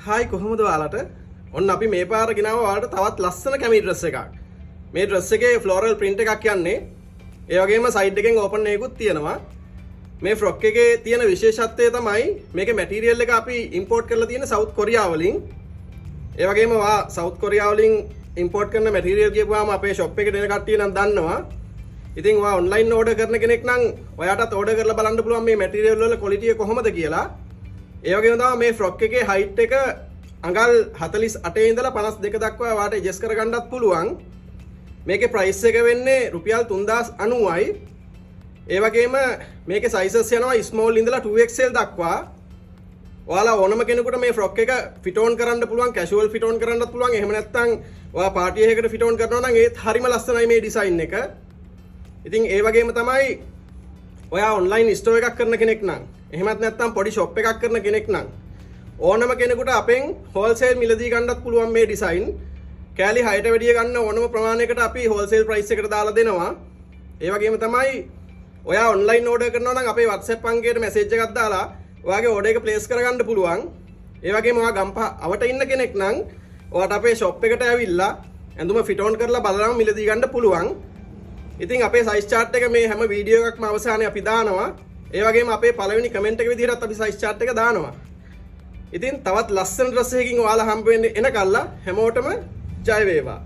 Hi කොහොමද ඔයාලට? ඔන්න අපි මේ පාර ගෙනාව ඔයාලට තවත් ලස්සන කැමි ඩ්‍රෙස් එකක්. මේ ඩ්‍රෙස් එකේ ෆ්ලෝරල් print එකක් යන්නේ. ඒ වගේම side එකෙන් open එකකුත් තියෙනවා. මේ ෆ්‍රොක් එකේ තියෙන විශේෂත්වය තමයි මේකේ මැටීරියල් එක අපි import කරලා තියෙන සවුත් කොරියාව වලින්. ඒ වගේම ඔයා සවුත් කොරියාව වලින් import කරන මැටීරියල් කියපුවාම අපේ shop එකේ දෙන කට්ටිය නම් දන්නවා. ඉතින් ඔයා online order කරන කෙනෙක් නම් ඔයාටත් order කරලා බලන්න පුළුවන් මේ මැටීරියල් වල quality එක කොහොමද කියලා. ඒ වගේම තමයි මේ ෆ්‍රොක් එකේ height එක අඟල් 48 ඉඳලා 52 දක්වා ඔයාට adjust කරගන්නත් පුළුවන්. මේකේ price එක වෙන්නේ රුපියල් 3090යි. ඒ වගේම මේකේ sizes යනවා small ඉඳලා 2XL දක්වා. ඔයාලා ඕනම කෙනෙකුට මේ ෆ්‍රොක් එක fit on කරන්න පුළුවන්, casual fit on කරන්නත් පුළුවන්. එහෙම නැත්නම් ඔයා party එකකට fit on කරනවා නම් ඒත් හරිම ලස්සනයි මේ design එක. ඉතින් ඒ වගේම තමයි ඔයා online store එකක් කරන කෙනෙක් නම් එහෙමත් නැත්නම් පොඩි shop එකක් කරන කෙනෙක් නම් ඕනම කෙනෙකුට අපෙන් wholesale මිලදී ගන්නත් පුළුවන් මේ design. කෑලි 6ට වැඩිය ගන්න ඕනම ප්‍රමාණයකට අපි wholesale price එකට දාලා දෙනවා. ඒ වගේම තමයි ඔයා online order කරනවා නම් අපේ WhatsApp අංකයට message එකක් දාලා ඔයාගේ order එක place කරගන්න පුළුවන්. ඒ වගේම ඔයා ගම්පහ අවට ඉන්න කෙනෙක් නම් ඔයාට අපේ shop එකට ඇවිල්ලා ඇඳුම fit on කරලා බලලාම මිලදී ගන්න පුළුවන්. ඉතින් අපේ size chart එක මේ හැම වීඩියෝ එකක්ම අවසානයේ අපි දානවා. ඒ වගේම අපේ පළවෙනි comment එක විදිහටත් අපි size chart එක දානවා. ඉතින් තවත් ලස්සන ඩ්‍රෙස් එකකින් ඔයාලා හම්බ වෙන්න එනකල්ලා හැමෝටම ජය වේවා.